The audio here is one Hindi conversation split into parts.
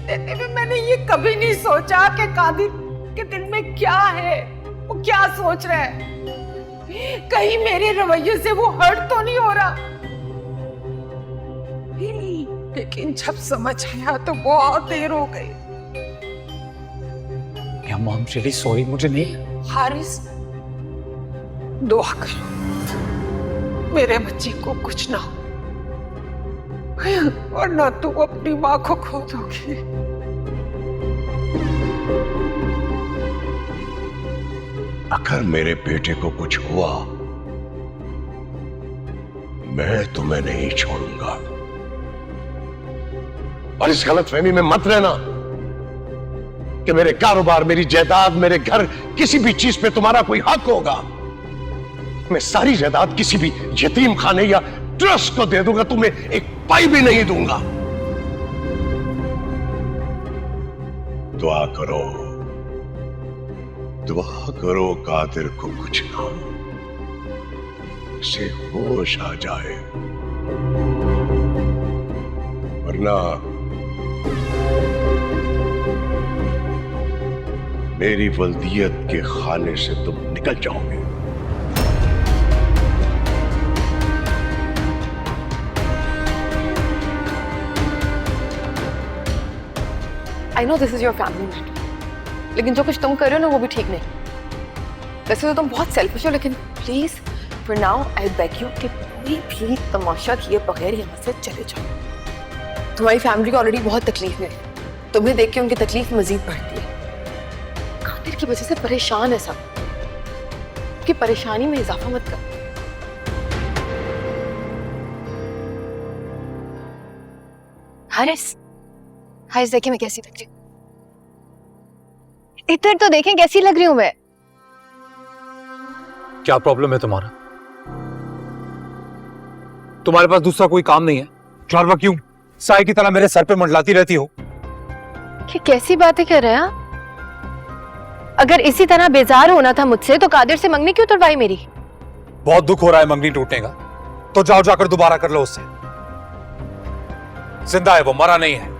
देते हुए मैंने ये कभी नहीं सोचा कि कादिर के दिल में क्या है, वो क्या सोच रहा है। कहीं मेरे रवैये से वो हर्ट तो नहीं हो रहा। लेकिन जब समझ आया तो बहुत देर हो गई। मॉम रियली सॉरी, मुझे नहीं। हारिस, दुआ करो मेरे बच्चे को कुछ ना हो, वरना तू अपनी माँ को खो दोगी। अगर मेरे बेटे को कुछ हुआ मैं तुम्हें नहीं छोड़ूंगा। और इस गलतफहमी में मत रहना कि मेरे कारोबार, मेरी जायदाद, मेरे घर, किसी भी चीज पे तुम्हारा कोई हक होगा। मैं सारी जायदाद किसी भी यतीम खाने या ट्रस्ट को दे दूंगा, तुम्हें एक पाई भी नहीं दूंगा। दुआ करो, दुआ करो कादिर को कुछ ना हो, उसे होश आ जाए, वरना मेरी वल्दियत के खाने से तुम निकल जाओगे। I know this is your family matter, लेकिन जो कुछ तुम कर रहे हो ना वो भी ठीक नहीं। वैसे तो तुम बहुत सेल्फिश हो, लेकिन please for now I beg you कि कोई भी तमाशा किए बगैर यहाँ से चले जाओ। तुम्हारी फैमिली को ऑलरेडी बहुत तकलीफ में है, तुम्हें देख के उनकी तकलीफ मजीद बढ़ती है। कादिर की वजह से परेशान है सब, उनकी परेशानी में इजाफा मत कर। हारिस, हारिस देखिए मैं कैसी लग रही हूँ। इधर तो देखें कैसी लग रही हूँ मैं। क्या प्रॉब्लम है तुम्हारा? तुम्हारे पास दूसरा कोई काम नहीं है? चार वक्त क्यों साय की तरह मेरे सर पे मंडलाती रहती हो? कि कैसी बातें कर रहे हैं आप? अगर इसी तरह बेजार होना था मुझसे तो कादिर से मंगनी क्यों तुड़वाई मेरी? बहुत दुख हो रहा है मंगनी टूटने का, तो जाओ जाकर दोबारा कर लो उससे। जिंदा है वो, मरा नहीं है।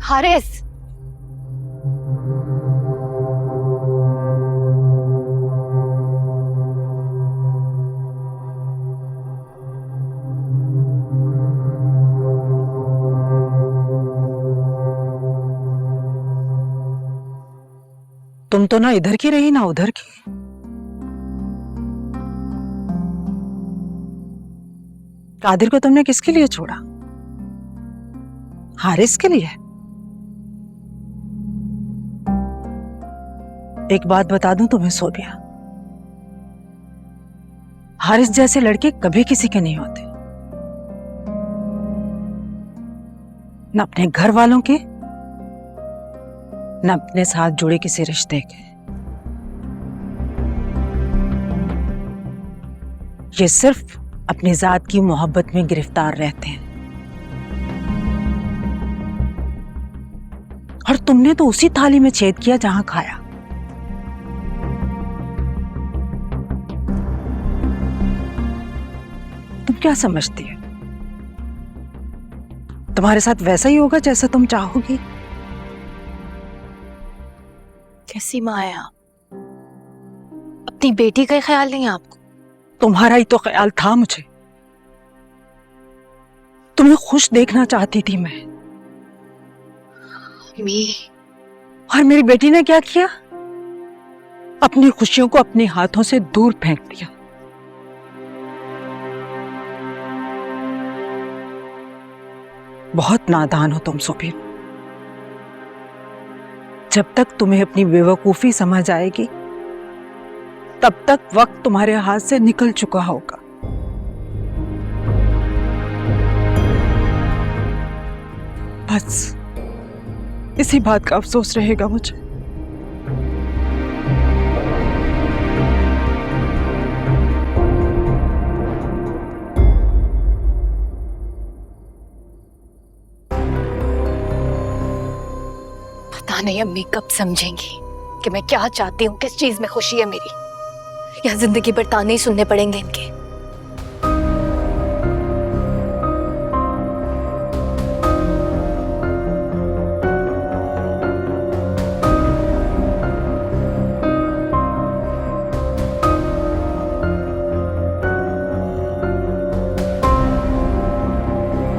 हारिस, तुम तो ना इधर की रही ना उधर की। कादिर को तुमने किसके लिए छोड़ा? हारिस के लिए? एक बात बता दूं तुम्हें सोबिया, हारिस जैसे लड़के कभी किसी के नहीं होते, न अपने घर वालों के न अपने साथ जुड़े किसी रिश्ते के। ये सिर्फ अपनी जात की मोहब्बत में गिरफ्तार रहते हैं। और तुमने तो उसी थाली में छेद किया जहां खाया। तुम क्या समझती है तुम्हारे साथ वैसा ही होगा जैसा तुम चाहोगी? कैसी माँ है आप? अपनी बेटी का ख्याल नहीं है आपको? तुम्हारा ही तो ख्याल था मुझे, तुम्हें खुश देखना चाहती थी मैं। और मेरी बेटी ने क्या किया? अपनी खुशियों को अपने हाथों से दूर फेंक दिया। बहुत नादान हो तुम सोफी। जब तक तुम्हें अपनी बेवकूफी समझ आएगी तब तक वक्त तुम्हारे हाथ से निकल चुका होगा। बस इसी बात का अफसोस रहेगा मुझे। पता नहीं अम्मी कब समझेंगी कि मैं क्या चाहती हूँ, किस चीज में खुशी है मेरी, या जिंदगी भर ताने ही सुनने पड़ेंगे इनके।